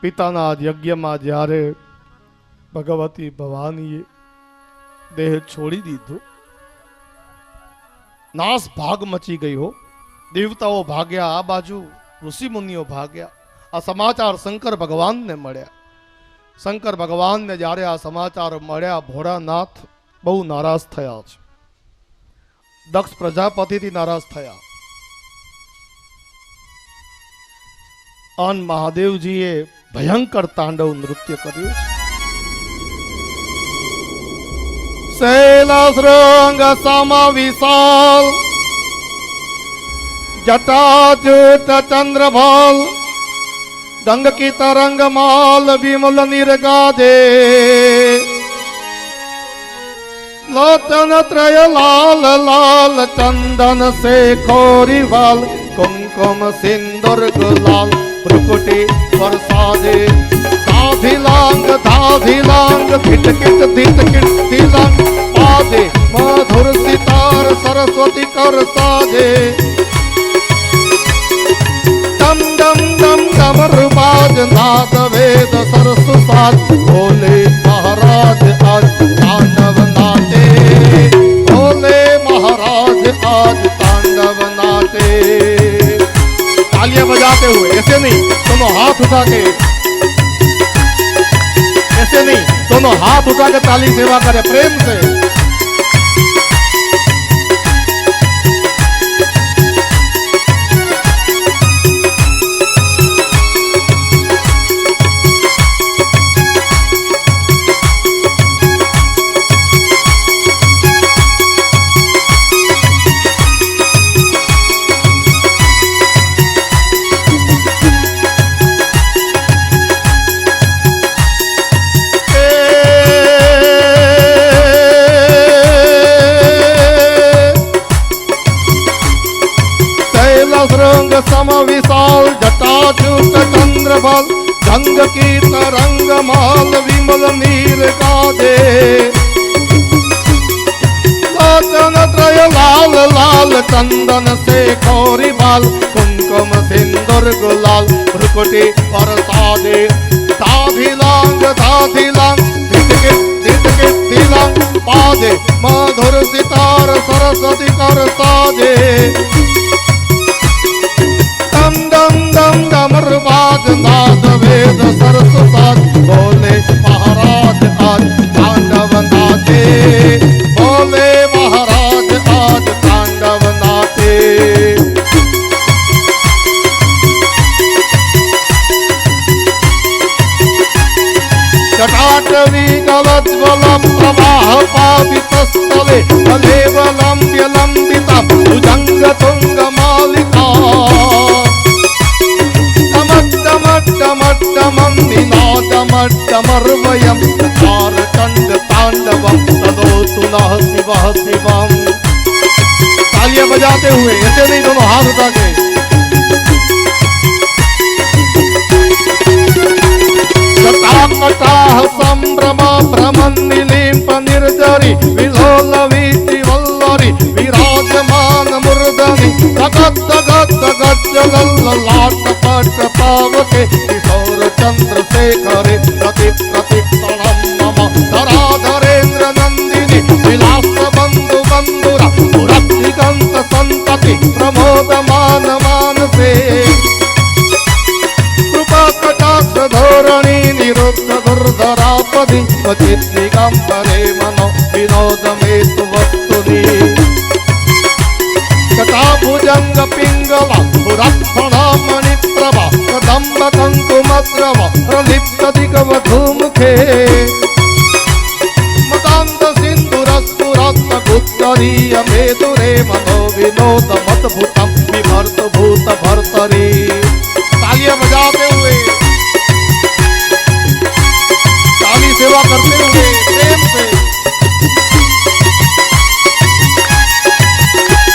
પિતાના યજ્ઞમાં જ્યારે ભગવતી ભવાનીએ દેહ છોડી દીધો, નાશ ભાગ મચી ગઈ હો. દેવતાઓ ભાગ્યા આ બાજુ, ઋષિ મુનિઓ ભાગ્યા. આ સમાચાર શંકર ભગવાનને મળ્યા. શંકર ભગવાનને જ્યારે આ સમાચાર મળ્યા, ભોળાનાથ બહુ નારાજ થયા છે. દક્ષ પ્રજાપતિથી નારાજ થયા. અન મહાદેવજીએ ભયંકર તાંડવ નૃત્ય કર્યું છે. શૈલાશ્રંગ સમ વિશાલ જટાજૂટ ચંદ્રભાલ ગંગ કી તરંગ માલ વિમલ નિર્ગાજે લોચન ત્રય લાલ લાલ ચંદન से खोरीवाल कुमकुम सिंदूर गुलाल भ्रुकुटी बरसादे धाधिलांग धिट किट धिलांग पादे मधुर सितार सरस्वती कर साजे डम डम डम डमर बाज नाद वेद सरसु साज भोले महाराज आज तांडव नाचे भोले महाराज आज तांडव नाचे। तालियां बजाते हुए, ऐसे नहीं दोनों हाथ उठा के, ऐसे नहीं दोनों हाथ उठा के ताली सेवा करे प्रेम से। रंग सम विशाल जटाजूट चंद्रभाल गंग की तरंग माल विमल नीर गाजे लोचन त्रय लाल लाल चंदन से खोरीवाल कुमकुम सिंदूर गुलाल भ्रुकुटी बरसादे धाधिलांग धिलांग पादे मधुर सितार सरस्वती कर साजे डम डम डम डमर बाज नाद वेद सरस साज भोले महाराज आज तांडव नाचे भोले महाराज आज तांडव नाचे। जटाटवी नवज्वलं प्रवाह पावितस्थले कलेवलम्ब्य लम्बिता भुजंग तुंग मालिका डमर्वयं तारकंड तांडवं तदोतु नः शिवः शिवम्। तालियां बजाते हुए, ऐसे नहीं दोनों हाथ उठा के। जटाकटाह संभ्रम भ्रमन्निलिम्प निर्जरि विलोल वीति वल्लरि विराजमान मूर्धनि गगद् गगद् गज्जलल्ललाट पट पावके किशोर चंद्रशेखरे प्रति प्रतिक्षणं मम धराधरेन्द्र नंदिनी विलास बंधु बंधुरा पुरत्तिगंत संतति प्रमोदमान मानसे कृपा कटाक्ष धोरणी निरुद्ध दुर्धरापदि क्वचित् दिगंबरे मनो विनोद मेतु वस्तुनि जटाभुजंग पिंगला पुरत्फणा मणिप्रभा कदम्ब कंकुमद्रव प्रलिप्त दिगवधूमुखे मदान्त सिन्धुरस्तुरत्न गुत्तरीय मेदुरे मनो विनोद मद्भुतं विभर्त भूत भर्तरी। तालियां बजाते हुए, ताली सेवा करते हुए प्रेम से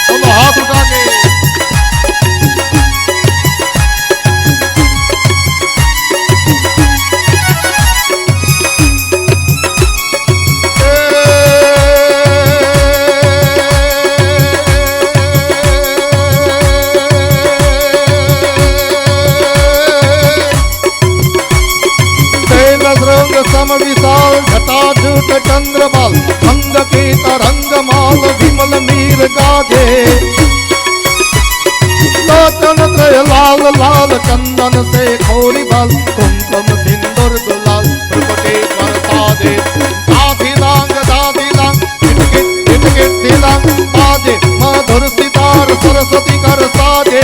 दोनों हाथ उठा के। लाल चंदन से खोरी बाल कुमकुम सिंदूर गुलाल त्रिपुटी बरसादे दादी लांग टिटकिट दिलांग बाजे मधुर सितार सरस्वती कर साजे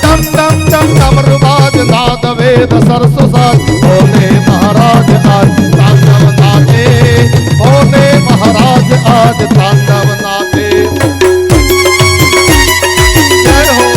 डम डम डम डमरू बाज नाद वेद सरसु साज भोले महाराज आज तांडव नाचे भोले महाराज आज तांडव नाचे जय हो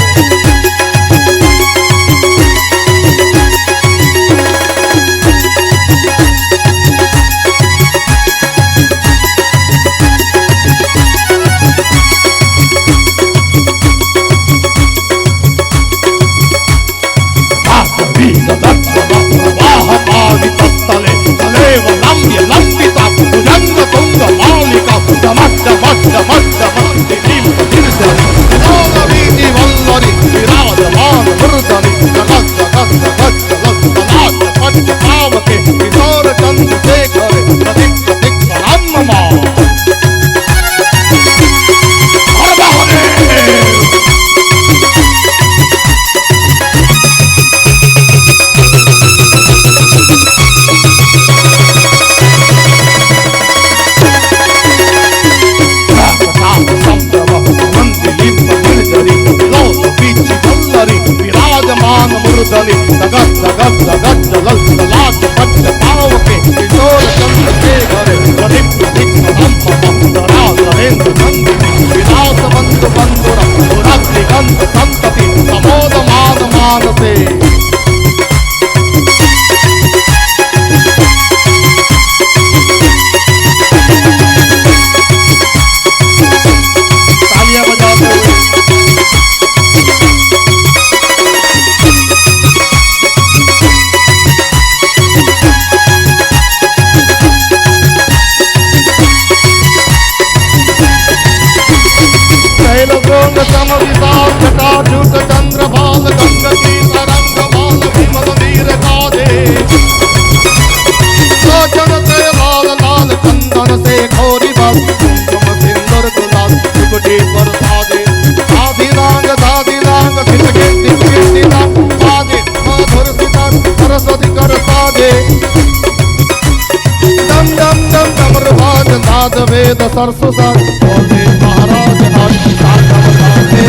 वेद सरसु साज भोले महाराज आज तांडव नाचे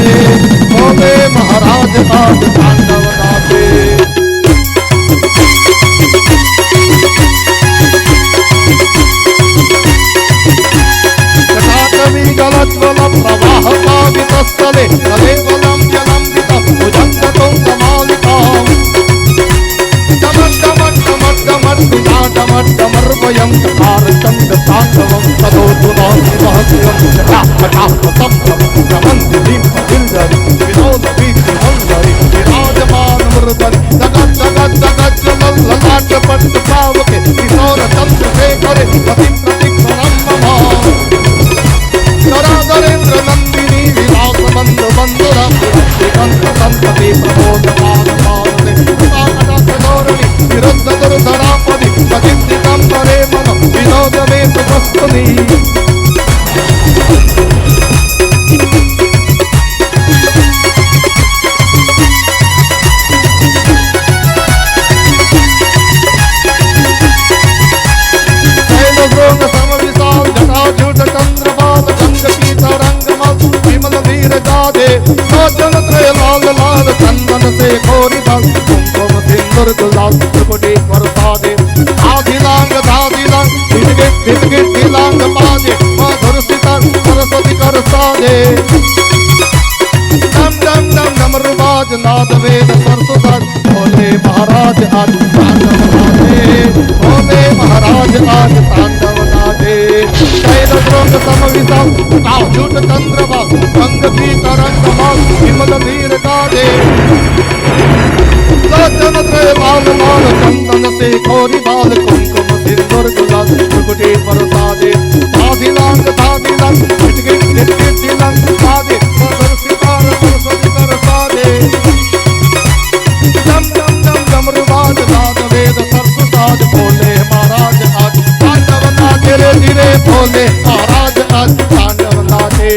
भोले महाराज आज तांडव नाचे जटाटवी गलज्वलं प्रवाह पावितस्थले कलेवलं जलम्बितं भुजङ्गतुङ्गमालिकाम् डमर्वयं कारचण्ड ताण्डवं तदोतु नासिमहस्यं जटापटापसंभ्रमं विनोदवीतिवल्लरि विराजमानमृदरि जगत् जगत् जगत् ललाटपट्ट पावके किशोर चन्द्रशेखरे प्रतिप्रतिक्षणं मम नराधरेन्द्र नन्दिनी विलास बन्धु बन्धुरा श्रीकान्त सन्तति प्रबोधमान पावते कृपाकटाक्षधोरणि विरुद्ध दुर्धरापदि सचिन्तितं परे मन विनोद मे सुभस्तुनि लाल लाल चंदन से खोरी बाल कुमकुम सिंदूर गुलाल त्रिपुटी बरसादे आधी लांग टिटकिट दिलांग बाजे मधुर सितार सरस्वती कर साजे डम डम डम डमरू बाज नाद वेद सरसु साज भोले महाराज आज तांडव नाचे भोले महाराज आज तांडव नाचे शैल श्रृंग समविशाल झूठ चंद्रवास रंग की तरंग माल विमल वीर गादे लोचन त्रय लाल लाल चंदन से खोरी बाल कुमकुम सिंदूर गुलाल त्रिपुटी बरसादे दादी लांग टिटकिट दिलांग बाजे मधुर सितार सरस्वती कर साजे डम डम डम डमरू बाज नाद वेद सरसु साज भोले महाराज आज तांडव नाचे रे धीरे भोले महाराज आज तांडव नाचे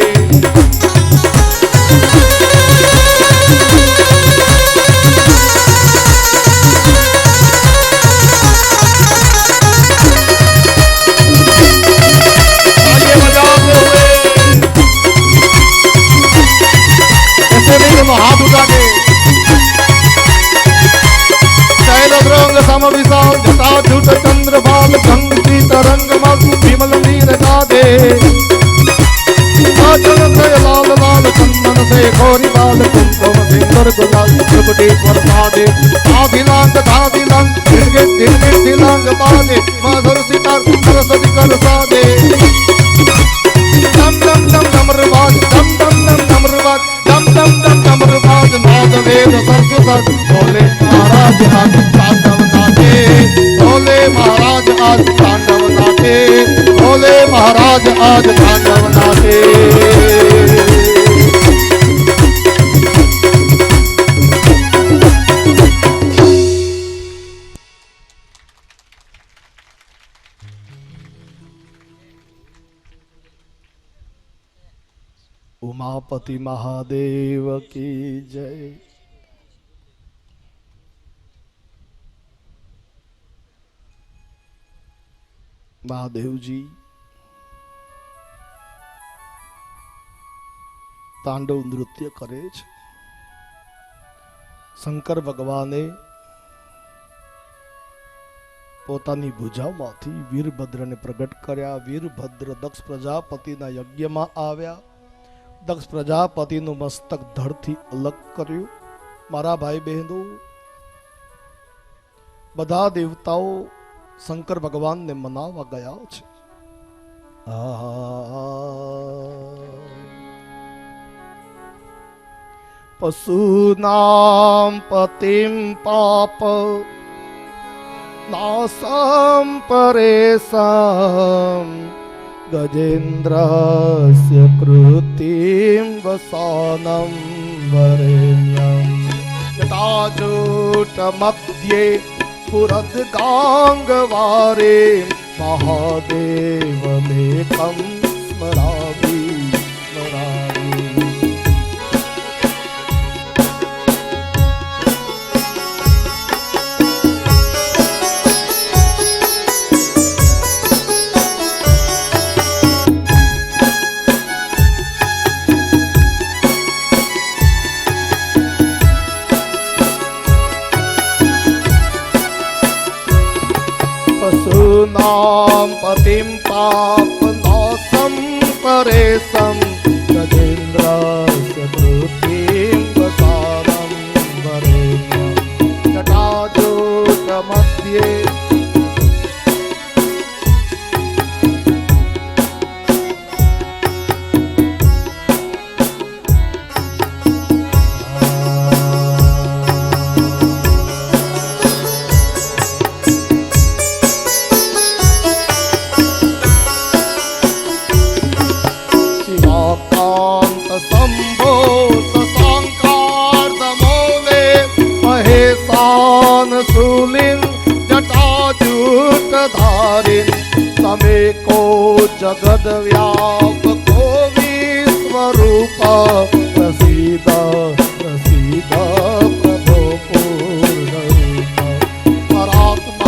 विशाल जटाजूट चंद्रभाल भंगी तरंग विमल नीर गाधे लाल लाल चंदन से खोरी बाल कुमकुम सिंदूर गुलाल त्रिपुटी प्रसादे आदिलांग दिलांग बाले मधुर सितार सरस्वती कर सादे डम डम डम डमरुबाज डम डम डम डमरुबाज डम डम डम डमरुबाज नाद वेद सरस्वती भोले महाराज आज तांडव नाचे भोले महाराज आज तांडव नाचे भोले महाराज आज तांडव नाचे उमापति महादेव की जय। महादेव जी तांडव नृत्य करे छे। शंकर भगवाने પોતાની ભુજામાંથી વીરભદ્રને પ્રગટ કર્યા। વીરભદ્ર દક્ષ પ્રજાપતિના યજ્ઞમાં આવ્યા। દક્ષ પ્રજાપતિનું મસ્તક ધડથી અલગ કર્યું। મારા ભાઈ બહેનો, બધા દેવતાઓ શંકર ભગવાનને મનાવવા ગયા છે। પશુનામ પતિમ પાપ नासं परेशां गजेन्द्रस्य कृतिं वसानं वरेण्यं जटाजूटमध्ये स्फुरद्गाङ्गवारे महादेवमेकं स्मरामि स्मरामि। नाम पतिं पापनाशं परेशं गजेन्द्रस्य कृतिं वसानं वरेण्यं जटाजूटमध्ये शूलिं जटाजूटधारिन् समेको जगद्व्यापको विश्वरूप प्रसीद प्रसीद प्रभो पूर्णरूप परात्मानमेकं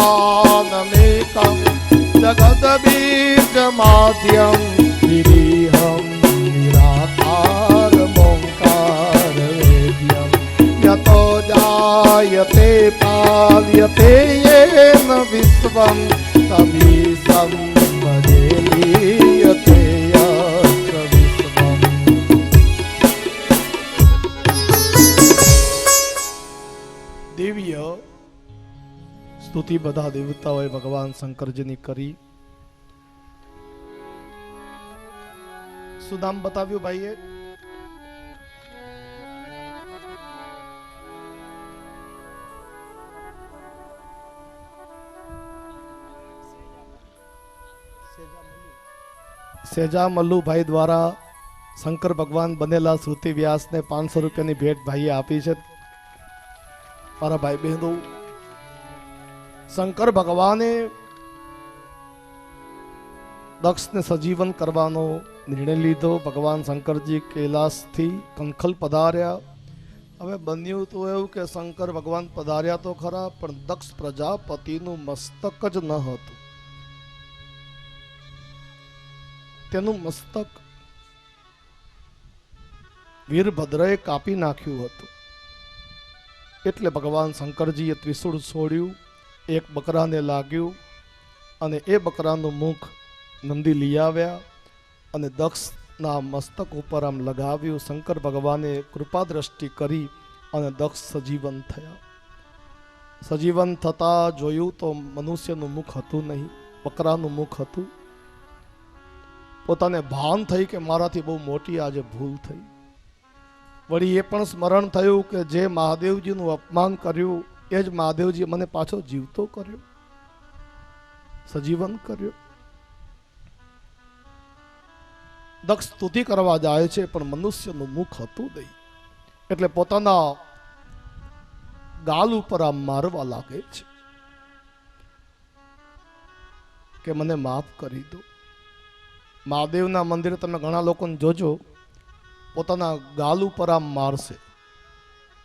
जगद्बीजमाद्यं गिरिहं निराकारमोङ्कारवेद्यं यतो जायते पाल्यते येन विश्वं तमीशं भजे लीयते यत्र विश्वम्। दिव्य स्तुति बधा देवताओं भगवान शंकर जी ने करी। सुदाम बताव्યું ભાઈએ? સેજા મલ્લુભાઈ દ્વારા શંકર ભગવાન બનેલા શ્રુતિ વ્યાસને 500 રૂપિયાની ભેટ ભાઈએ આપી છે। મારા ભાઈ બહેનો, શંકર ભગવાને દક્ષને સજીવન કરવાનો નિર્ણય લીધો। ભગવાન શંકરજી કૈલાસથી કંખલ પધાર્યા। હવે બન્યું તો એવું કે શંકર ભગવાન પધાર્યા તો ખરા, પણ દક્ષ પ્રજાપતિનું મસ્તક જ ન હતું। તેનું મસ્તક વીરભદ્રએ કાપી નાખ્યું હતું। એટલે ભગવાન શંકરજીએ ત્રિશૂળ છોડ્યું એક બકરાને લાગ્યું અને એ બકરાનું મુખ નંદી લઈ આવ્યા અને દક્ષના મસ્તક ઉપર આમ લગાવ્યું. શંકર ભગવાને કૃપા દ્રષ્ટિ કરી અને દક્ષ સજીવન થયા. સજીવન થતા જોયું તો મનુષ્યનું મુખ હતું નહીં, બકરાનું મુખ હતું. પોતાને ભાન થઈ કે મારાથી બહુ મોટી આજે ભૂલ થઈ. વળી એ પણ સ્મરણ થયું કે જે મહાદેવજીનું અપમાન કર્યું એ જ મહાદેવજી મને પાછો જીવતો કર્યો, સજીવન કર્યો. દક્ષ સ્તુતિ કરવા જાય છે પણ મનુષ્યનું મુખ હતું નહીં એટલે પોતાના ગાલ ઉપર આમ મારવા લાગે છે કે મને માફ કરી દો. મહાદેવના મંદિરે તમે ઘણા લોકોને જોજો પોતાના ગાલ ઉપર આમ મારશે.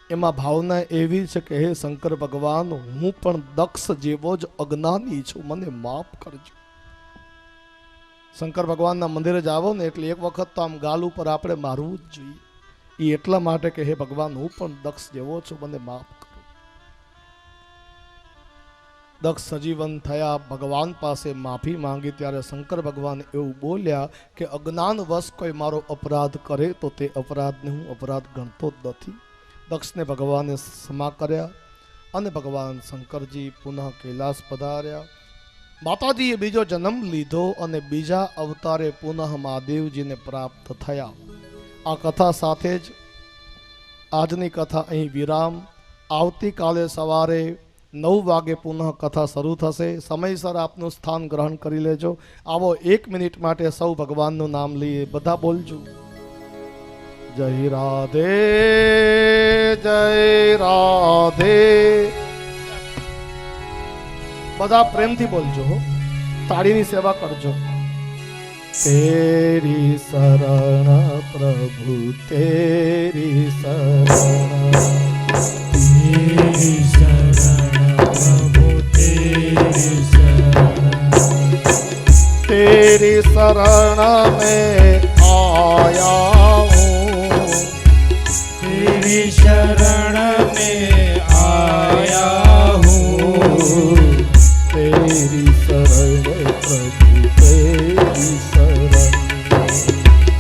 એમાં ભાવના એવી છે કે હે શંકર ભગવાન, હું પણ દક્ષ જેવો જ અજ્ઞાની છું, મને માફ કરજો. શંકર ભગવાનના મંદિરે જાવો ને એટલે એક વખત તો આમ ગાલ ઉપર આપણે મારવું જ જોઈએ. એ એટલા માટે કે હે ભગવાન, હું પણ દક્ષ જેવો છું, મને માફ કરો. દક્ષ સજીવન થયા, ભગવાન પાસે માફી માંગી ત્યારે શંકર ભગવાન એવું બોલ્યા કે અજ્ઞાનવશ કોઈ મારો અપરાધ કરે તો તે અપરાધને હું અપરાધ ગણતો જ નથી. દક્ષને ભગવાને ક્ષમા કર્યા અને ભગવાન શંકરજી પુનઃ કૈલાસ પધાર્યા. માતાજીએ બીજો જન્મ લીધો અને બીજા અવતારે પુનઃ મહાદેવજીને પ્રાપ્ત થયા. આ કથા સાથે જ આજની કથા અહીં વિરામ. આવતીકાલે સવારે 9 વાગે પુનઃ કથા શરૂ થશે. સમયસર આપનું સ્થાન ગ્રહણ કરી લેજો. આવો 1 મિનિટ માટે સૌ ભગવાનનું નામ લઈએ. બધા બોલજો, જય રાધે જય રાધે. બધા પ્રેમથી બોલજો, તાળીની સેવા કરજો. તેરી શરણ પ્રભુ તેરી શરણ, તેરી શરણ પ્રભુ તેરી શરણ, तेरी शरण में आया हूँ, तेरी शरण में आया हूँ, तेरी शरण प्रभु तेरी शरण,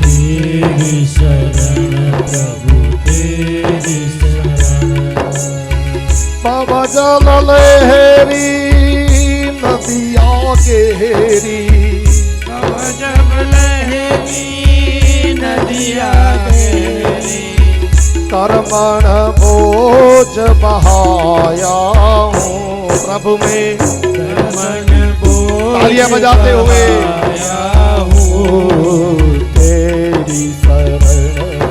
तेरी शरण प्रभु तेरी शरण। बाबा जल लहरी नदिया गहरी, जब लहरी नदिया गहरी, कर्मण बोझ बहाया हूँ प्रभु में, कर्मण बोझ तालियां बजाते हुए बहाया हूँ, तेरी शरण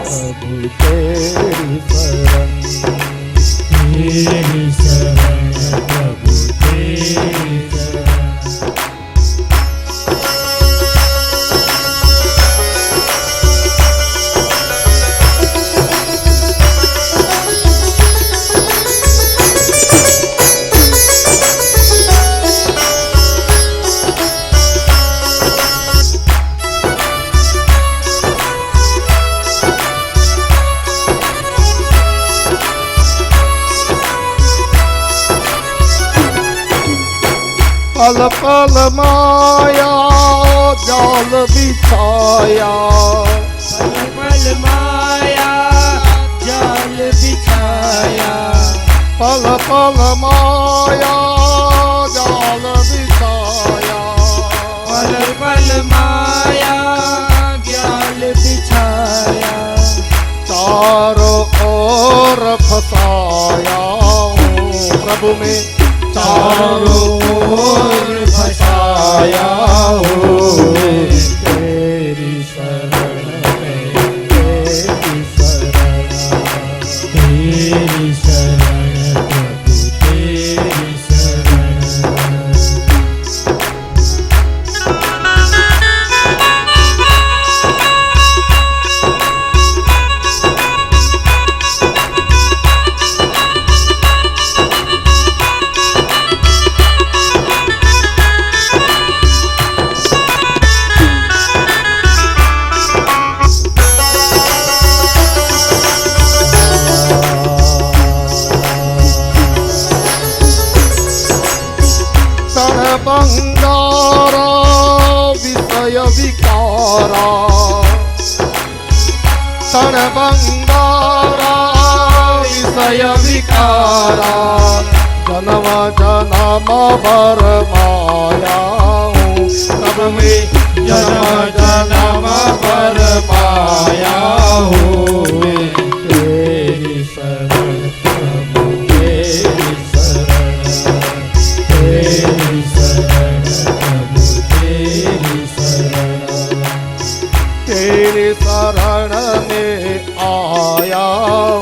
प्रभु तेरी शरण, तेरी शरण प्रभु तेरी शरण। पल पल माया जाल बिछाया, पल पल माया जाल बिछाया, पल पल माया जाल बिछाया, पल पल माया जाल बिछाया, चारों ओर फसाया हूँ प्रभु में, चारों ओर फसाया हूँ, तेरी शरण में तेरी शरण, तेरी शरण प्रभु तेरी शरण। क्षण बंगारा विषय विकारा जन्म जन्म भर माया हूँ तब में जन्म जन्म भर पाया हूँ तेरी शरण प्रभु तेरी शरण तेरी शरण प्रभु तेरी शरण तेरी शरण में आया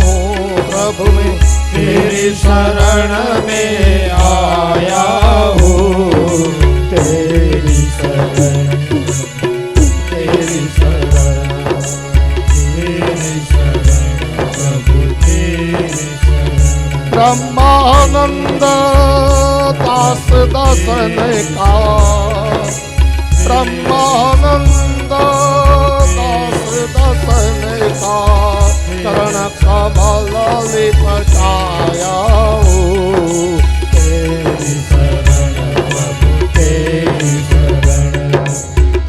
हूँ प्रभु में तेरी शरण में आया हूँ तेरी शरण तेरी शरण तेरी शरण प्रभु तेरी शरण ब्रह्मानंद दास दसन का ब्रह्मानंद दास दसन का चरण कमल लिपटाया हूँ तेरी शरण प्रभु तेरी शरण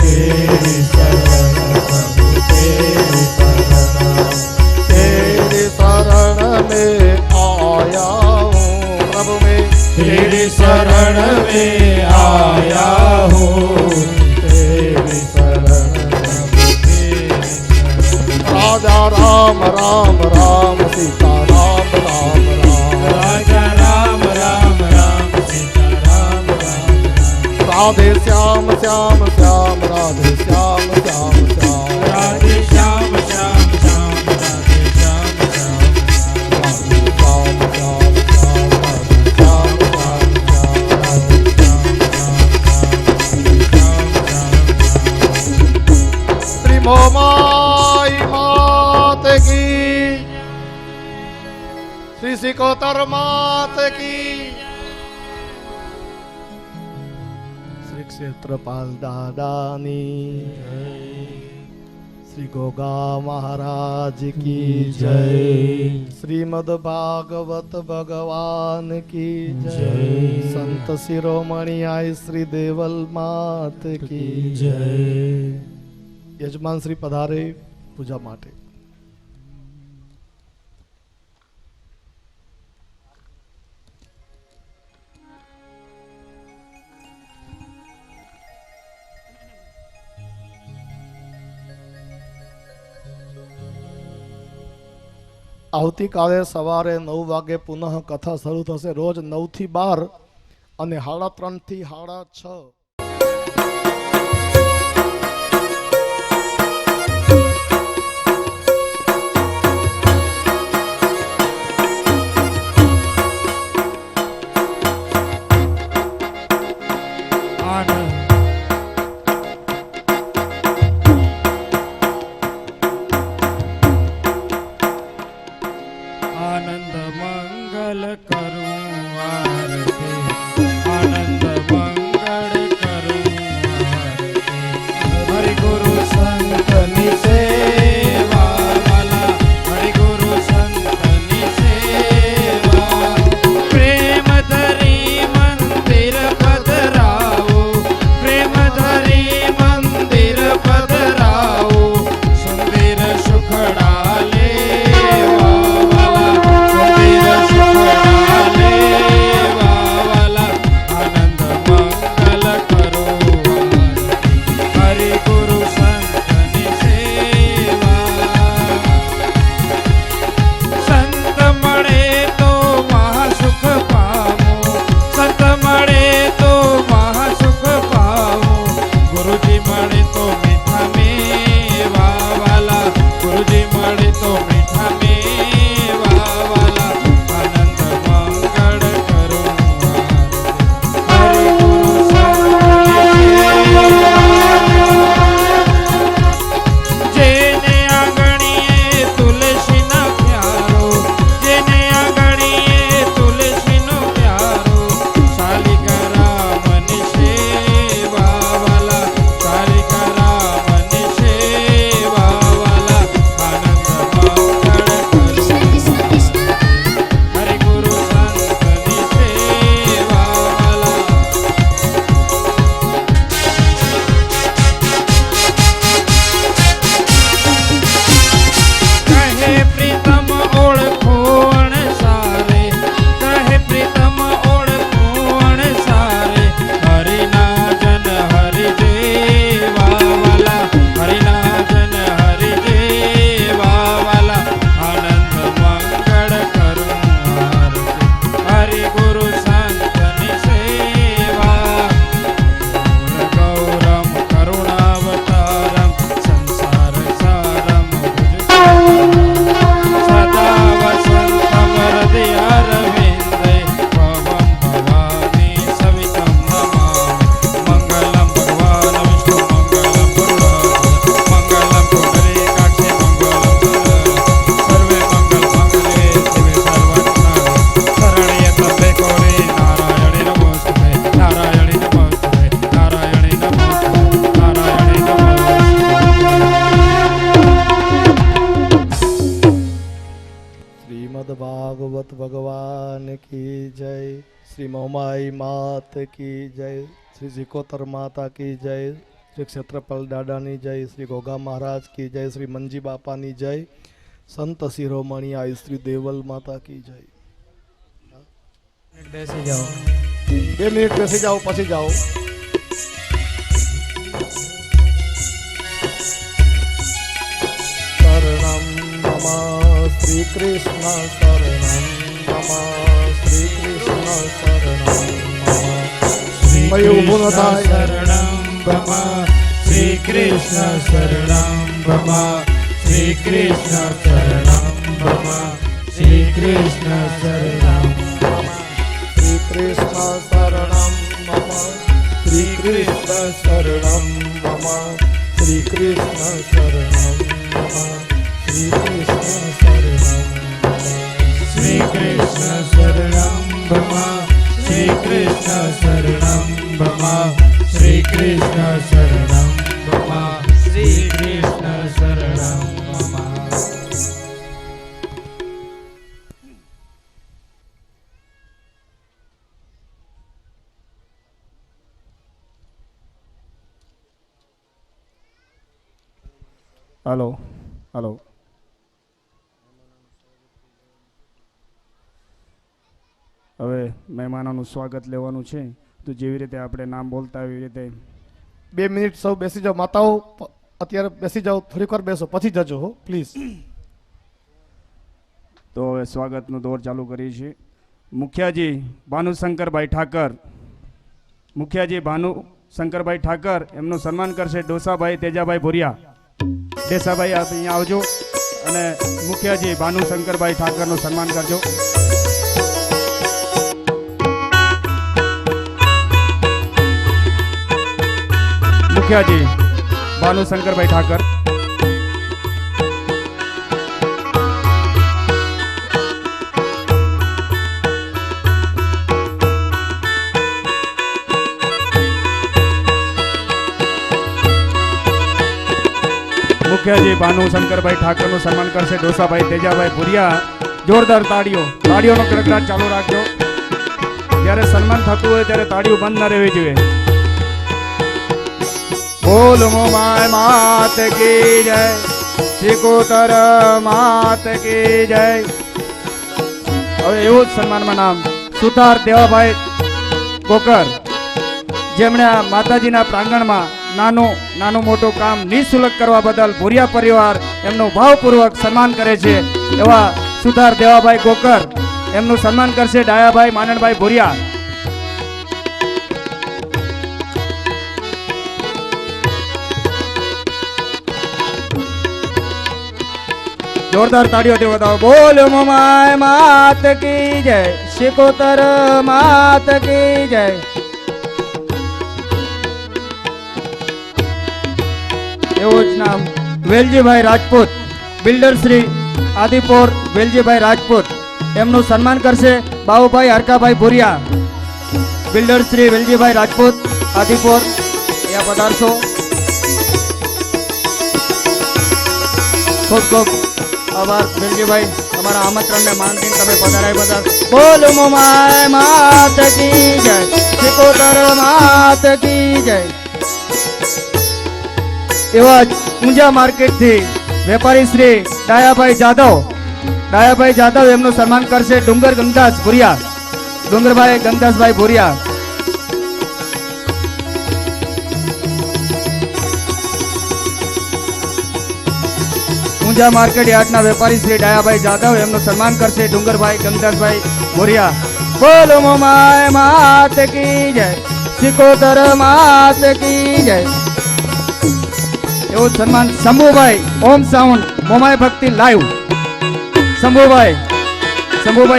तेरी शरण प्रभु तेरी शरण तेरी शरण में आया हूँ प्रभु में तेरी शरण में आया हूँ तेरी शरण प्रभु तेरी शरण राजा राम राम राम सीता राम राम राम राजा राम राम राम सीता राम राम राम राधे श्याम श्याम श्याम राधे श्याम श्याम श्याम राधे श्याम श्याम श्याम राधे श्याम श्याम राधे श्याम श्याम श्याम राधे श्याम श्याम श्याम राधे श्याम श्याम श्याम श्री मोमाई मात की श्री सिकोतर मात की श्री क्षेत्रपाल दादानी श्री गोगा महाराज की जय श्रीमद् भागवत भगवान की जय संत शिरोमणि आई श्री देवल मात की जय યજમાન શ્રી પધારે પૂજા માટે આવતીકાલે સવારે 9 વાગે પુનઃ કથા શરૂ થશે રોજ 9 થી 12 અને 3:30 થી 6:30 આનંદ મંગલ કરું આરતી આનંદ મંગળ કરું આરતી હરિ ગુરુ સંતની સેવા વાલા હરિ ગુરુ સંતની સેવા પ્રેમ ધરી મંદિર પધરાવો પ્રેમ ધરી મંદિર પધરાવો સુંદર સુખડા ભગવાન કી જય, શ્રી મોમાઈ માત કી જય, શ્રી ઝીકોતર માતા કી જય, શ્રી ક્ષેત્રપાલ દાદાની જય, શ્રી ગોગા મહારાજ કી જય, શ્રી મંજી બાપાની જય, સંત શિરોમણી આઈ શ્રી દેવલ માતા કી જય. બેસી જાઓ. 2 મિનિટ બેસી જાઓ પછી જાઓ. શરણમ મમ શ્રી કૃષ્ણ શરણમ મમ શ્રી કૃષ્ણ શરણમ મમ. ભાઈ ઊભું ન થાય. શરણમ મમ શ્રી કૃષ્ણ શરણમ મમ શ્રી કૃષ્ણ શરણમ મમ શ્રી કૃષ્ણ શરણમ શ્રી કૃષ્ણ શરણમ મમ શ્રી કૃષ્ણ શરણમ મમ શ્રી કૃષ્ણ શરણમ મમ શ્રી કૃષ્ણ શરણમ શ્રી કૃષ્ણ શરણમ મમ શ્રી કૃષ્ણ શરણમ મમ શ્રી કૃષ્ણ શરણમ મમ શ્રી કૃષ્ણ શરણમ મમ. Hello hello. હવે મહેમાનોનું સ્વાગત લેવાનું છે, તો જેવી રીતે આપણે નામ બોલતા એવી રીતે 2 મિનિટ સૌ બેસી જાઓ. માતાઓ અત્યારે બેસી જાઓ, થોડીક વાર બેસો પછી જજો હો પ્લીઝ. તો હવે સ્વાગતનો દોર ચાલુ કરીએ છીએ. મુખિયાજી ભાનુશંકરભાઈ ઠાકર, મુખિયાજી ભાનુશંકરભાઈ ઠાકર, એમનું સન્માન કરશે ડોસાભાઈ તેજાભાઈ ભુરિયા. ડેસાભાઈ આપ અહીંયા આવજો અને મુખિયાજી ભાનુશંકરભાઈ ઠાકરનું સન્માન કરજો. મુખિયાજી ભાનુશંકરભાઈ ઠાકર. મુખિયાજી ભાનુશંકરભાઈ ઠાકરનું સન્માન કરશે ડોસાભાઈ તેજાભાઈ ભુરિયા. જોરદાર તાળીઓનો કડકડાટ ચાલુ રાખજો. જ્યારે સન્માન થતું હોય ત્યારે તાળીઓ બંધ ન રહેવી જોઈએ. બોલ મોમાય માત કી જય, શિકોતર માત કી જય. હવે એવું જ સન્માનમાં નામ સુથાર દેવાભાઈ કોકર, જેમણે આ માતાજીના પ્રાંગણમાં નાનું મોટું કામ નિઃશુલ્ક કરવા બદલ ભુરિયા પરિવાર એમનું ભાવપૂર્વક સન્માન કરે છે. એવા સુથાર દેવાભાઈ કોકર, એમનું સન્માન કરશે ડાયાભાઈ માનણભાઈ ભુરિયા. જોરદાર તાળીઓથી બતાવો. બોલ મોમાય માત કી જય, શિકોતર માત કી જય. એવું જ નામ વેલજીભાઈ રાજપૂત, બિલ્ડર શ્રી આદિપોર વેલજીભાઈ રાજપૂત, એમનું સન્માન કરશે બાબુભાઈ હરકાભાઈ ભુરિયા. બિલ્ડર શ્રી વેલજીભાઈ રાજપૂત આદિપોર, અહીંયા પધારશો. ખૂબ ખૂબ આભાર વેલજીભાઈ, તમારા આમંત્રણને માનથી તમે પધારાય બધા. બોલ મોમાય માત કી જય, શિકોતર માત કી જય. એવા જ ઊંઝા માર્કેટથી વેપારી શ્રી ડાયાભાઈ જાદવ, એમનું સન્માન કરશે ડુંગર ગંગદાસ ભુરિયા. ડુંગરભાઈ ગંગદાસભાઈ ભુરિયા. ઊંઝા માર્કેટ યાર્ડના વેપારી શ્રી ડાયાભાઈ જાદવ, એમનું સન્માન કરશે ડુંગરભાઈ ગંગદાસભાઈ ભુરિયા. બોલો મોમાય માત કી જય, શિકોતર માત કી જય. એવું સન્માન શંભુભાઈ ઓમ સાઉન્ડ મોમાય ભક્તિ લાઈવ. શંભુભાઈ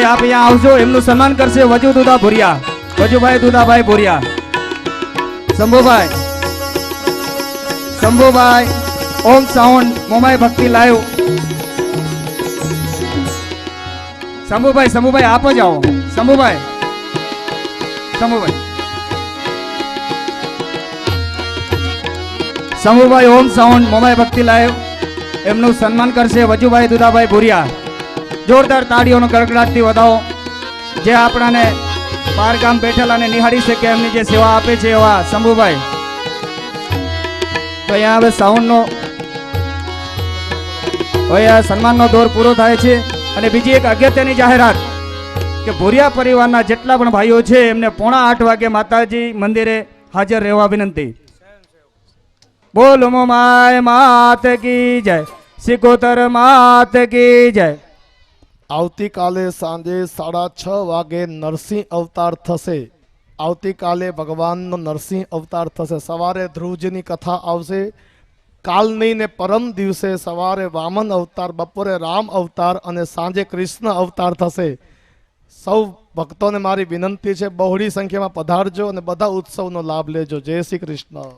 આપ અહીંયા આવજો, એમનું સન્માન કરશે વજુભાઈ દુદાભાઈ ભુરિયા. શંભુભાઈ ઓમ સાઉન્ડ મોમાય ભક્તિ લાઈવ. શંભુભાઈ આપ જ આવો. શંભુભાઈ ઓમ સાઉન્ડ મોમાય ભક્તિ લાઈવ, એમનું સન્માન કરશે વજુભાઈ દુદાભાઈ ભુરિયા. જોરદાર તાળીઓનો ગડગડાટથી વધાવો. જે આપણાને બાર ગામ બેઠેલાને નિહાળી શકે એમની જે સેવા આપે છે એવા શંભુભાઈ. તો અહીંયા હવે સાઉન્ડનો સન્માનનો દોર પૂરો થાય છે. અને બીજી એક અગત્યની જાહેરાત કે ભુરિયા પરિવારના જેટલા પણ ભાઈઓ છે એમને 7:30 વાગે માતાજી મંદિરે હાજર રહેવા વિનંતી. બોલો માય માત કી જય, સિકોતર માત કી જય. આવતીકાલે સાંજે 6:30 વાગે નરસિંહ અવતાર થશે. આવતીકાલે ભગવાનનો નરસિંહ અવતાર થશે. સવારે ધ્રુવજીની કથા આવશે. કાલની ને પરમ દિવસે સવારે વામન અવતાર, બપોરે રામ અવતાર અને સાંજે કૃષ્ણ અવતાર થશે. સૌ ભક્તોને મારી વિનંતી છે, બહોળી સંખ્યામાં પધારજો અને બધા ઉત્સવનો લાભ લેજો. જય શ્રી કૃષ્ણ.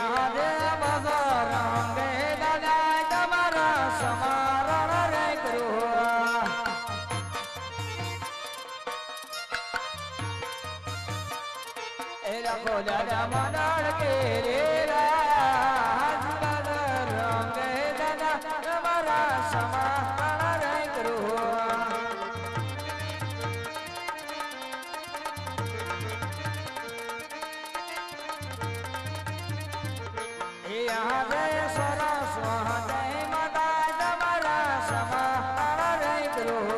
આજે બજરંગે દાદા તમારા સમારણ રે કરું એ રાખો દાદા મંડળ કે રે રાજ બજરંગે દાદા તમારા સમારણ રે કરું આજે સરસ જય માતા તમારા સમારણ રે કરું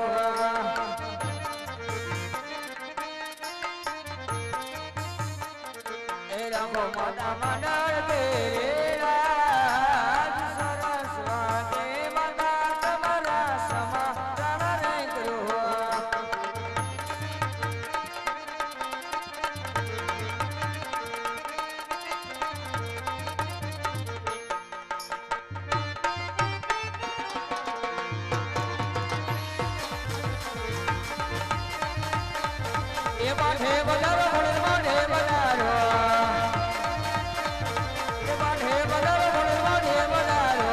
એ રાખો માતા મંડળ કે રાજ સરસ જય માતા તમારા સમારણ રે કરું એ માથે બજારો ભણે માથે બજારો એ માથે બજારો ભણે માથે બજારો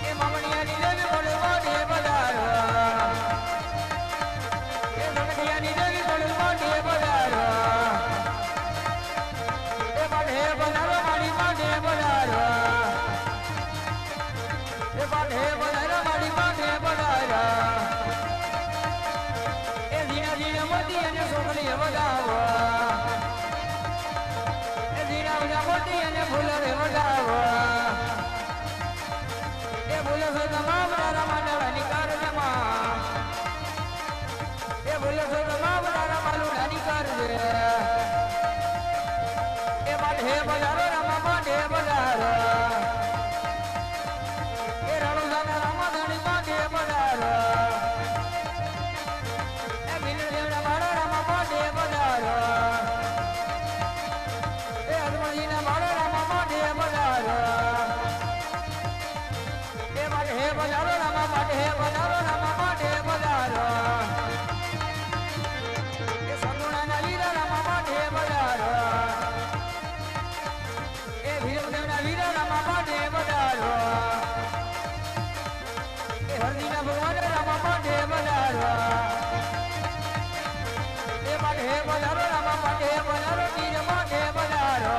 એ મામણિયાની દેવી ભણે માથે બજારો એ સગડિયાની દેવી ભણે માથે બજારો એ માથે બજારો મારી માથે બજારો એ માથે બજારો મારી માથે બજારો મોતી અને છોકરી વગાવો એ ધીરા ઉજા મોતી અને ફૂલરે વગાવો એ ભૂલો છો તમામ તારા માંડવાની કારજમાં એ ભૂલો છો તમામ તારા માલુડાની કારજે એ માથે બજારો રામા માથે બજારો એ રણુદાના રામા ધણી માથે બજારો એ હનુમાનજીના બાળરામા માટે બજારો એ માટે હે બજારો રામા માટે હે બજારો રામા માટે બજારો એ સંગુણાના લીલા રામા માટે બજારો એ ભીરમદેવના લીલા રામા માટે બજારો એ હરદીના ભગવાન રામા માટે બજારો હે બજારો રામા માટે બજારો તીર માટે બજારો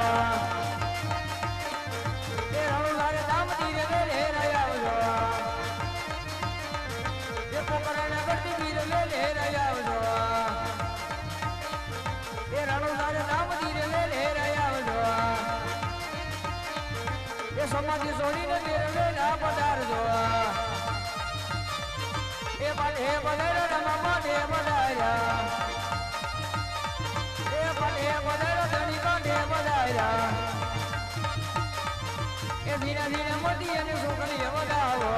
એ રણુલારે દામ તીર લે લે આવજો એ પોકરાના ગઢી તીર લે લે આવજો એ રણુલારે દામ તીર લે લે આવજો એ સમાધિ સોડીને તીર લે ના પધારજો એ માટે હે બજારો રામા માટે બજારા એ બજારો ધણી કાંઠે બજારા એ ધીરા ધીરા મોતી અને છોકરી વગાવો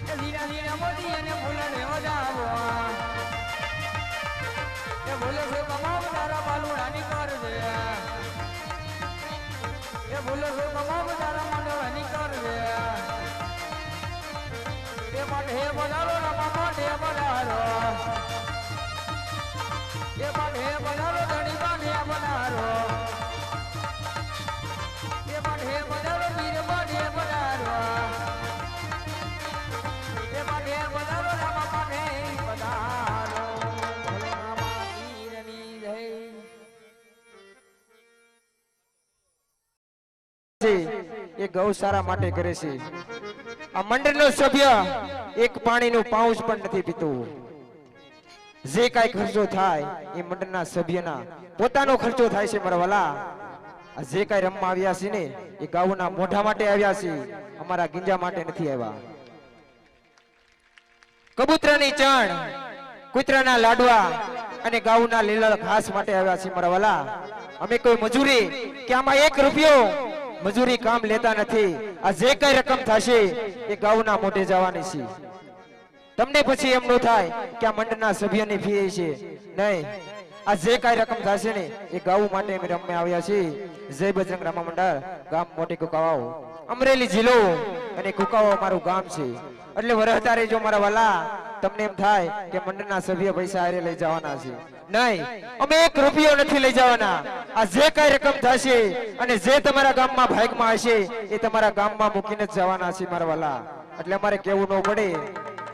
એ ધીરા ધીરા મોતી અને ફૂલને વગાવો એ ભૂલો છો કમાવ તારા બાલુડાની કરજે એ ભૂલો છો કમાવ તારા મંડળની કરજે એ માટે હે બજારો રામા માટે બજારો એ માટે બજારો ધણી માટે બજારો એ માટે બજારો વીર માટે બજારો એ માટે બજારો રામા માટે બજારો રામા વીરની જય એ ગૌશાળા માટે કરે છે આ મંડળનો સભ્ય એક પાણીનું પાઉચ પણ નથી પીતું જે કાંઈ ખર્ચો થાય એ મંડળના સભ્યના પોતાનો ખર્ચો થાય છે મારા વાલા આ જે કાંઈ રમવા આવ્યા છે ને એ ગાઉના મોઢા માટે આવ્યા છે અમારા ગીંજા માટે નથી આવ્યા કબૂતરની ચણ કૂતરાના લાડવા અને ગાઉના લીલા ઘાસ માટે આવ્યા છે મારા વાલા અમે કોઈ મજૂરી કે આમાં 1 રૂપિયો મજૂરી કામ લેતા નથી આ જે કઈ રકમ થશે એ ગાઉના મોઢે જવાની છે તમને પછી એમ ન થાય કે આ મંડળના સભ્યની ફી છે નહીં આ જે કઈ રકમ થશે ને એ ગાઉ માટે અમે રમવા આવ્યા છીએ જય બજરંગ રામા મંડળ ગામ મોટી કુકાવાઓ અમરેલી જિલ્લો અને કુકાવાઓ મારું ગામ છે એટલે વરહતા રહેજો મારા વાલા તમને એમ થાય કે મંડળના સભ્ય પૈસા હારે લઈ જવાના છે. નહીં, અમે 1 રૂપિયો નથી લઈ જવાના. આ જે કઈ રકમ થશે અને જે તમારા ગામમાં ભાગમાં હશે એ તમારા ગામમાં મૂકીને જ જવાના છે મારા વાલા. એટલે અમારે કેવું ન પડે.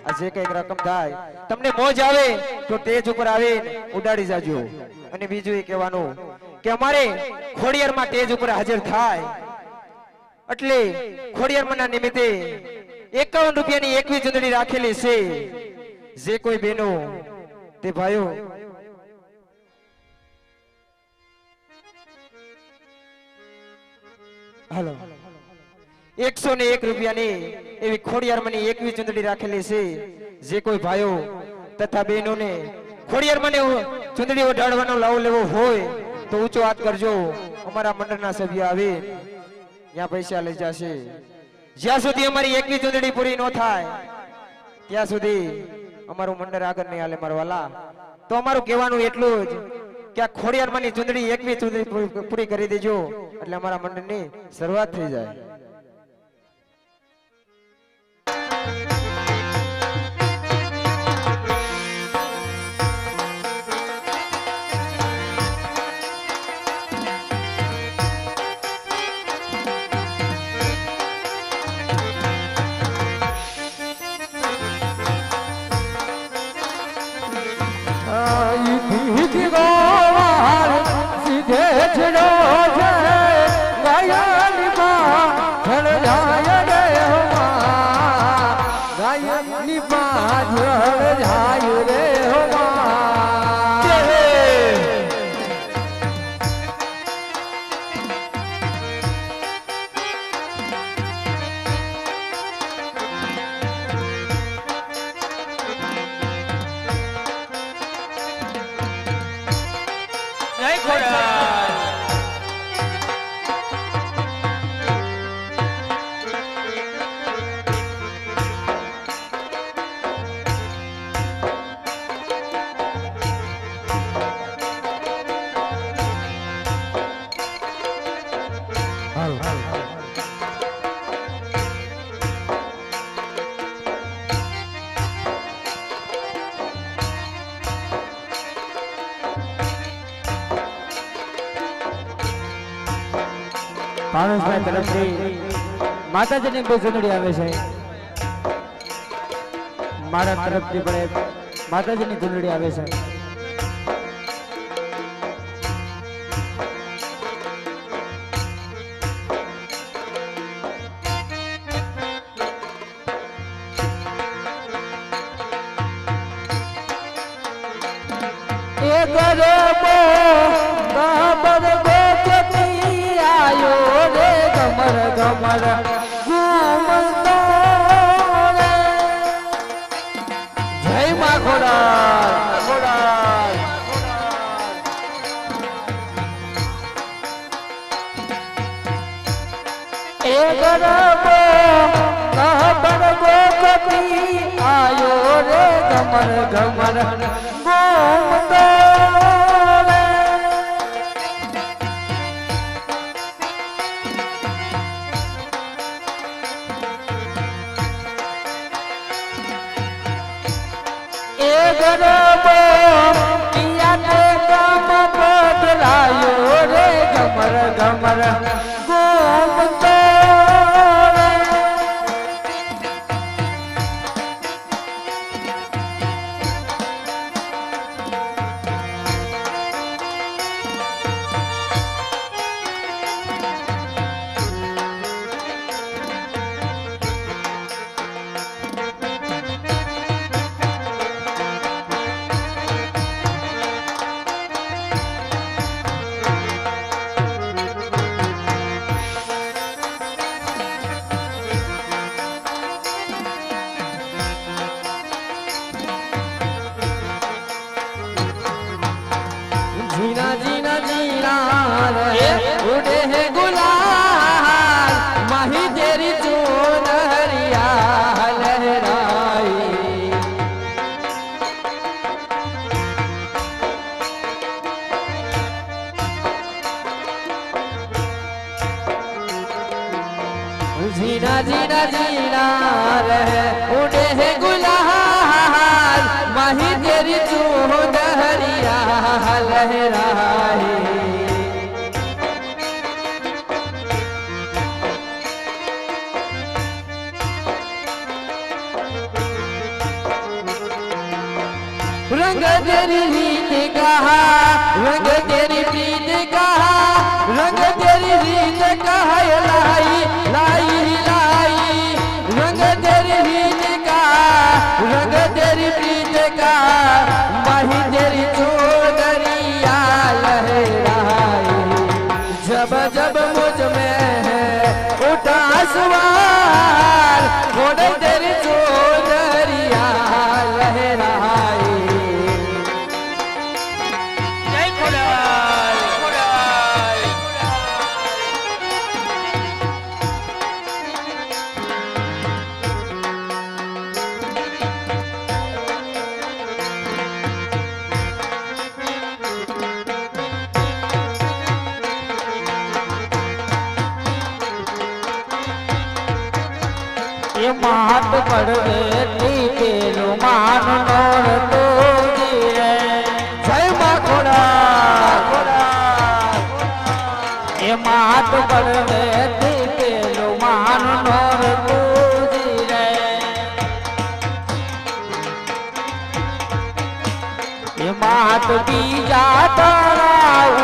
આ જે કઈ રકમ થાય તમને મોજ આવે તો સ્ટેજ ઉપર આવીને ઉડાડી જાજો. અને બીજું એ કહેવાનું કે અમારે ખોડિયારમાં સ્ટેજ ઉપર હાજર થાય એટલે ખોડિયારમાં નિમિત્તે 51 રૂપિયાની 21 ચૂંદડી રાખેલી છે. જે કોઈ બહેનો તે ભાઈઓ હાલો 101 રૂપિયાની એવી ખોડિયારમાં 21 ચૂંદડી રાખેલી છે. જે કોઈ ભાઈઓ તથા બહેનોને ખોડિયારમાં ચૂંદડી ઓઢાડવાનો લાવો લેવો હોય તો ઊંચો હાથ કરજો. અમારા મંડળના સભ્ય આવે ત્યાં પૈસા લઈ જશે. જ્યાં સુધી અમારી 21 ચૂંદડી પૂરી ન થાય ત્યાં સુધી અમારું મંડળ આગળ નહીં હાલે મારા વાલા. તો અમારું કહેવાનું એટલું જ કે આ ખોડિયારમાંની ચૂંદડી 21 ચૂંદડી પૂરી કરી દેજો એટલે અમારા મંડળની શરૂઆત થઈ જાય. ભાવેશભાઈ તરફથી માતાજીની બે ચૂંદડી આવે છે. મારા તરફથી પણ માતાજીની ચૂંદડી આવે છે. જય મા ખોડાલ. એ ગરબો કહબર ગોપતી આયો રે ગમર ગમર ગોમતો ગરબો પિયાને ગામ પધરાયો રે ગમર ગમર ગોમતો जीना जीना जीना रे उड़े है गुलाल माही तेरी चोन हरिया लहराई जीना जीना जीना रे उड़े है गुलाल रंग तेरी रीत कहा रंग तेरी प्रीत कहा रंग तेरी रीत कहा लाई लाई लाई रंग तेरी रीत का रंग तेरी प्रीत का वही तेरी चोदरिया लहराई जब जब मुझ में है उठा सवार घोड़े तेरी चोदरिया लहराई जय खुदाई खुदाई ये मात पड़वे टीके लो मान नोर तो गिरे जय माँ खोड़ा खोड़ा ये मात पड़वे टीके लो मान नोर तो गिरे ये मात बीजा तारा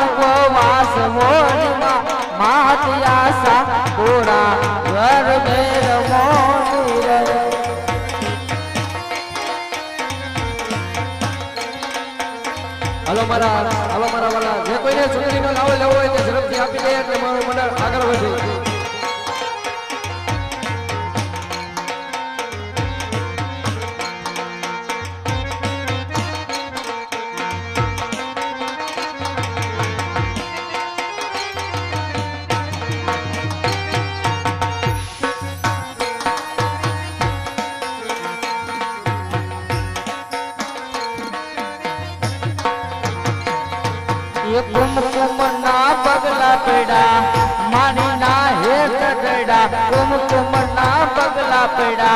उपवास मोर मात आशा पूरा घर में मोर હાલો મારા વાલા જે કોઈને ચૂંટણીનો લાવો લેવો હોય તે ઝડપથી આપી દે એટલે મારું મંડળ આગળ વધે ये कुमकुम ना पगला पेड़ा मानी ना हे कटड़ा कुमकुम ना पगला पेड़ा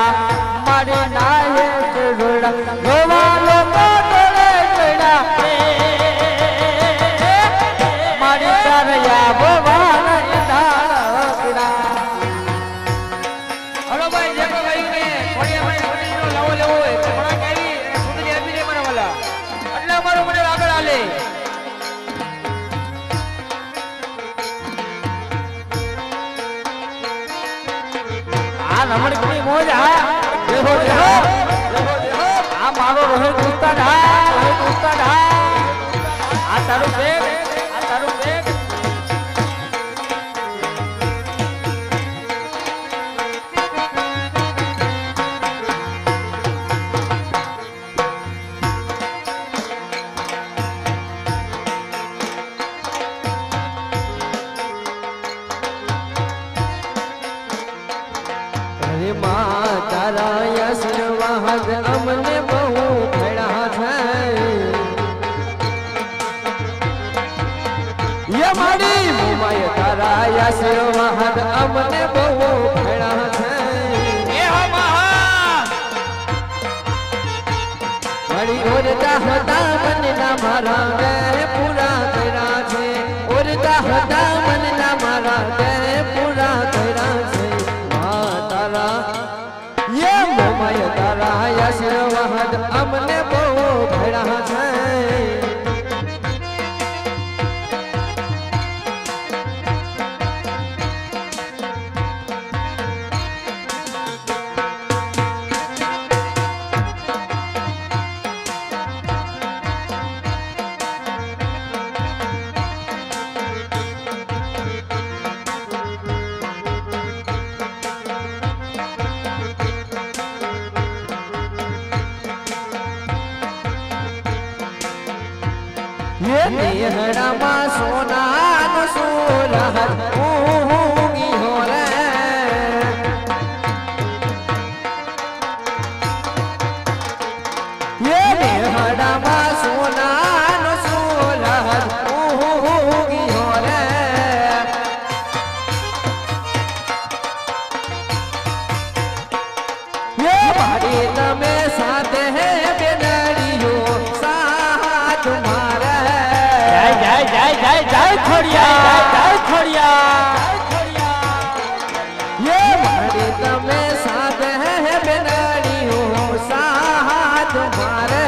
मानी ना हे कटड़ा गोवा लोका तोड़े पेड़ा मानी करया भगवान इधारा હલો ભાઈ જે કોઈ ભાઈને કોડિયામાં ચૂંટણીનો લાવો લેવો હોય તો ઘણા કાવી ચૂંટણી આપી દે મારા વાલા એટલે અમારું મંડળ આગળ હાલે આ નમણકની મોજ હા દેખો દેખો આ મારો રોહિત ઉસ્તાદ હા રોહિત ઉસ્તાદ હા આ તારું બેગ આ તારું બેગ અરે માં તારા આશીર્વાદ અમને બહુ ભેળા છે યે મારી મોમાય તારા આશીર્વાદ અમને બહુ ભેળા છે એ હો મહા મારી ઓરતા હતા મનના મારા ગે પૂરા કર્યા છે ઓરતા હતા મનના મારા ગે પૂરા કર્યા છે ये मोमय तारा आशीर्वाद अमने बो भड़ा है ये नेहड़ा मा सोना नो सोलहत ऊँगी हो रे ये नेहड़ा मा सोना नो सोलहत ऊँगी हो रे ये भारी तमे साथ है बेनड़ियो साथ तुम्हारा જય જય જય જય જય ખોડિયા જય ખોડિયા ये भारी तमे साथ है बेनड़ियो साथ तुम्हारे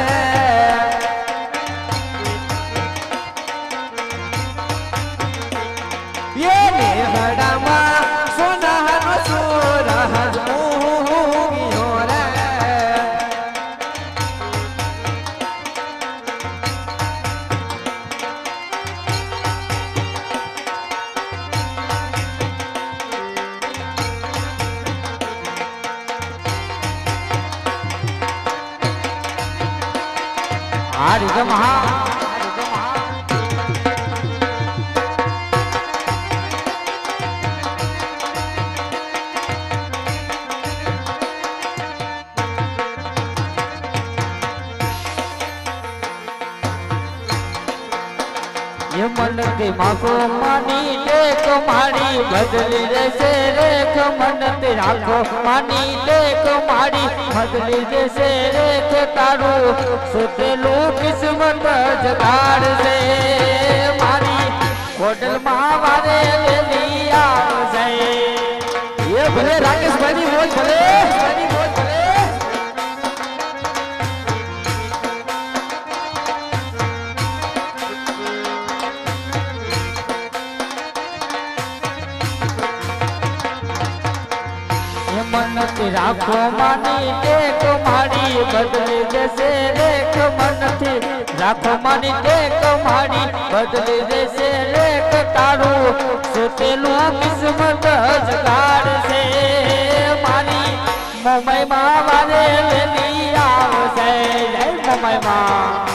આ રીધમ હા ये मन के माको मानी देख मारी बदली जैसे रेख मन ते राखो मानी देख मारी बदली जैसे रेख तारू सुतेलू किस्मत जगाड़ से मारी होटल महावारे लिया से ये भले राकेश भाई बोल भले मन राखो मानी देख मारी बदली जैसे रेख मन थी राखो मानी देख मारी बदली जैसे रेख तारू सुतेलू किस्मत जगाड़ से मारी मुंबई माँ वाले लिया से मुंबई माँ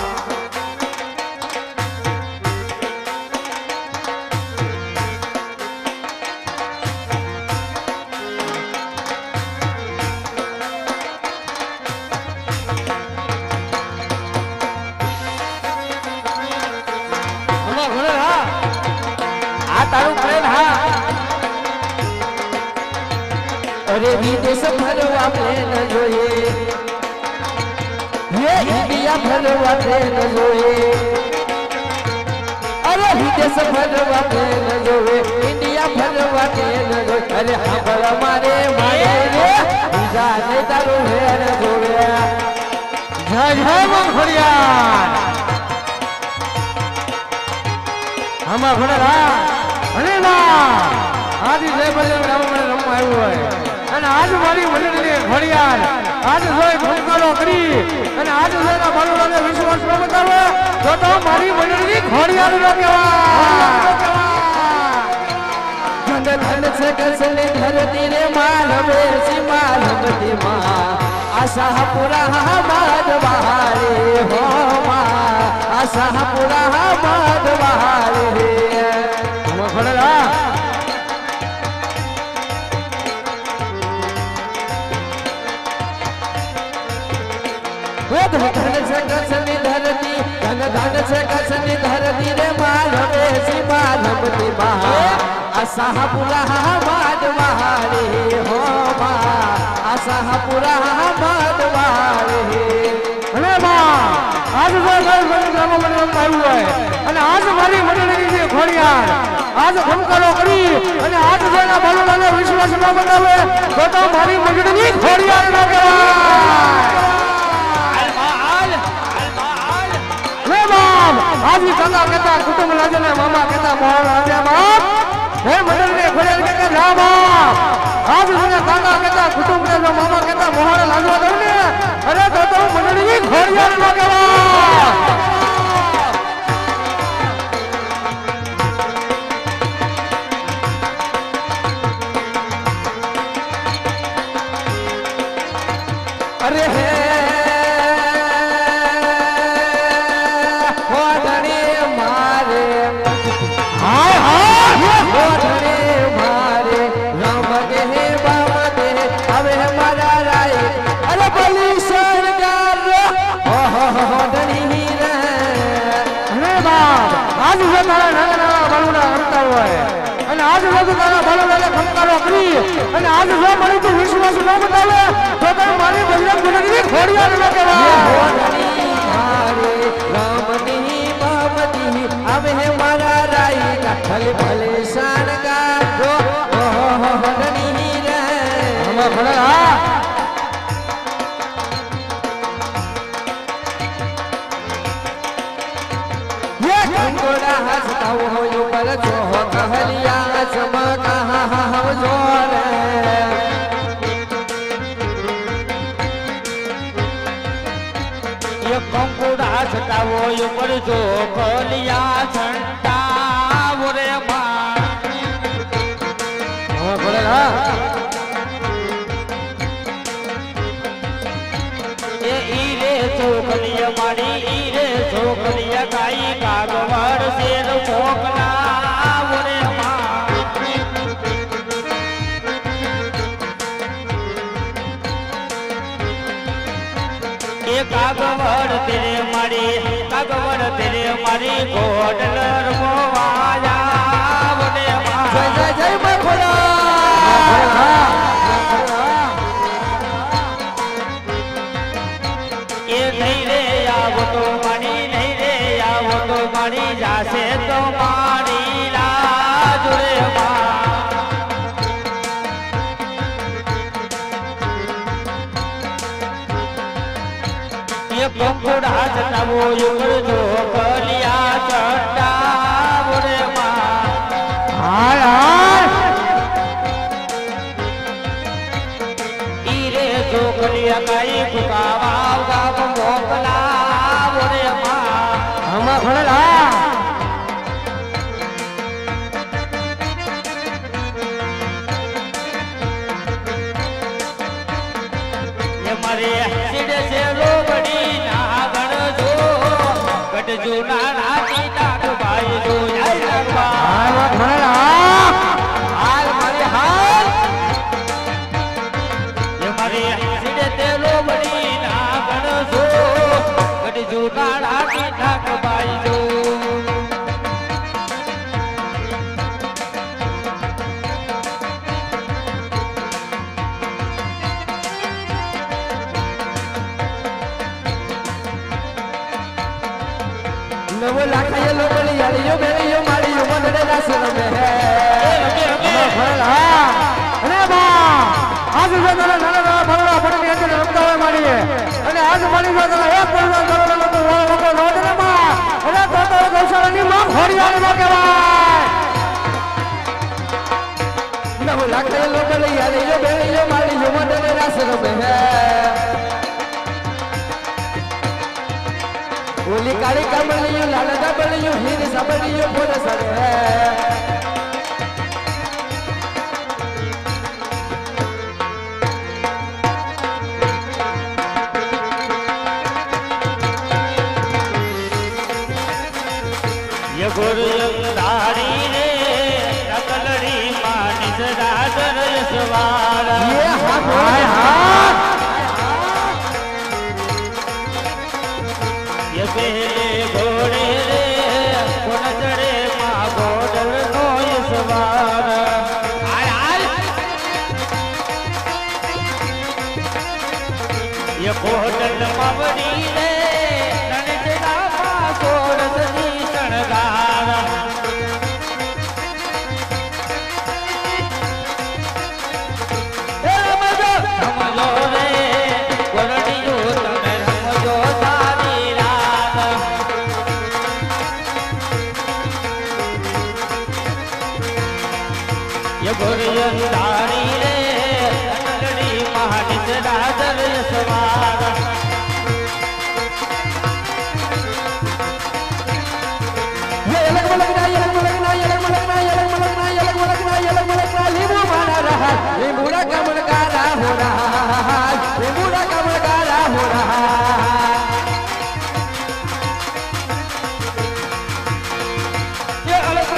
अरे विदेश भरवा प्लेन जोए ये इंडिया भरवा प्लेन जोए अरे विदेश भरवा प्लेन जोए इंडिया भरवा प्लेन जोए अरे खबर मारे मारे रे जा ने तारो हेर जोए जय जय मंगोलिया हम भणरा अरे वाह आदि जय बले राम रमवा આવ્યો હોય અને આજ મારી મંડળીને ઘડિયાળ આજ જોઈ ભૂલકારો કરી અને આજ જોઈના બાળકોને વિશ્વાસ ન બતાવે તો મારી મંડળીની ઘડિયાળ ન કહેવાય ધન ધન છે કસલે ધરતી રે માનવે સીમાલવતી માં આશા પૂરા માદ બહારે હો માં આશા પૂરા માદ બહારે રે हम ઘડલા धन से कसनी धरती धन धन से कसनी धरती रे मालवे सी मालवती महा असह पुरा माद बहारे हो मा असह पुरा माद बहारे अरे मां आज जो ग्राम मंडल આવ્યું હોય અને આજ મારી મંડળીની જે ઘોડિયાળ આજ ભમકારો કરી અને આજ જોઈના બાળકોને વિશ્વાસ ન બતાવે તો મારી મંડળીની ઘોડિયાળ ન કહેવાય आज भी काका कहता कुटुंब राजा ने मामा कहता मोहन राजा बाप हे मंडल ने घोड़े के ना बाप आज भी काका कहता कुटुंब के मामा कहता मोहन राजा दो ने अरे तो मंडल की घोड़ियां ना केवा अरे हे आज जो मरी तो विश्वास न बतावे तो मारी बजरंग बली घोड़ियां न केवा रामनी बामती अब है मारा राई का भले भले शान का जो हडनी रे हम भला ये घोड़ा हंसता हो ऊपर जो कहलिया चमका हम जोर ये कंकुड़ा छटा वो ऊपर जो कहलिया छंटा रे मां बोलेगा ये ईरे चोकलिया मारी ईरे છોકરીયા ગાઈ કાગવડ શેર મોકલા ઓરે માં એ કાગવડ તેરે મારી ગોડલર મોવાયા ઓરે માં જય જય જય માં ખોડા એ નહીં રે આવો તો મારી નહીં રે આવો તો મારી જાશે તો મારી લાજ રે માં એ કંકુડા ચટાવો યુગર જો કલિયા ચટાવો રે માં હાય હાય ઈ રે છોકરીયા કાઈ ફુકાવા ગામ મોકલા રે માં આમાં ખોડલા એ મારે સીડે છે લોબડી ના ગણજો ગટજો ના રાતી નાગ ભાઈ જો જય નાગવા આમાં ખોડલા હાલ મારે હાલ એ મારે સીડે તે લોબડી ના ગણજો ગટજો ના રાતી નાગ ભાઈ જો નવો લાખાય લોબલી આલિયો બેલિયો માલિયો મદડે રાસર મે હે આમાં ખોડલા અરે બા આજ જના નાના ભરડા પડની અંદર રમતા હોય માડીએ અને આજ મારી સાથે એક પડનો દરડો લોકો રોડને માં અરે તો ગૌશાળાની માં ખોડિયાર માં કહેવાય નવો લાખાય લોબલી આલિયો બેલિયો માલિયો મદડે રાસર મે હે ઓલી કાળી કમલિયો લાલ દબલિયો હીર સબલિયો બોલ સરે ये गुरुदारी रे रकलड़ी मानिस राजर सवार ये हाय हाय ये पहले घोड़े रे कोन चढ़े माँ घोड़ल नो ये सवार हाय हाय ये घोड़ल मवड़ी रे ननचना माँ सोरस दी शणगार रमलो रे गोरडियो तमे रमजो सारी रात ये गोरियंदारी रे रकलड़ी मानिस राजर सवार ये अलग मलकना लीबू माना रहा लीबूड़ा कमल गारा हो रहा लीबूड़ा कमल गारा हो रहा ये अलग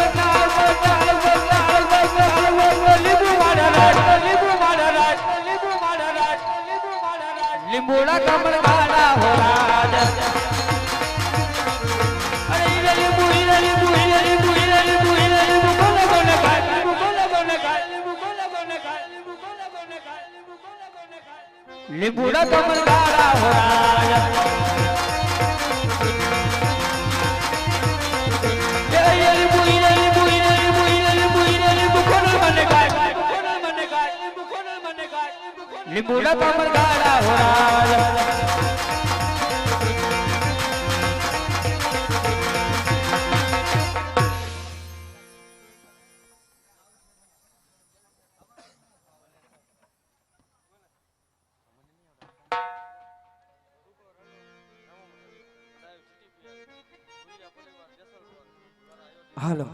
लीबू मारा राज लिंबूड़ा कमल गारा हो राज अरे इधर लिंबू कोने कोने का लिंबू कोने का लिंबूड़ा कमल गारा हो राज ये लिंबू कोने मने का लिंबूड़ा कमल गारा हो राज હાલો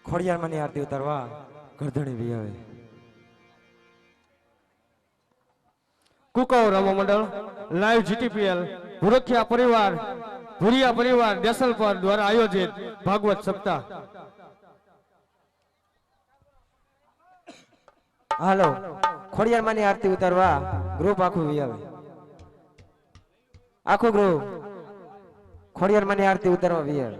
ખોડિયાર મને આરતી ઉતારવા ગરધણી ભી આવે કુકાઓ રમવા મંડળ લાઈવ જીટીપીએલ ભુરખિયા પરિવાર ભુરિયા પરિવાર દેસલપર દ્વારા આયોજિત ભાગવત સપ્તાહ. હાલો ખોડિયારમાંની આરતી ઉતારવા ગ્રુપ આખું આવે. આખું ગ્રુપ ખોડિયારમાંની આરતી ઉતારવા આવે.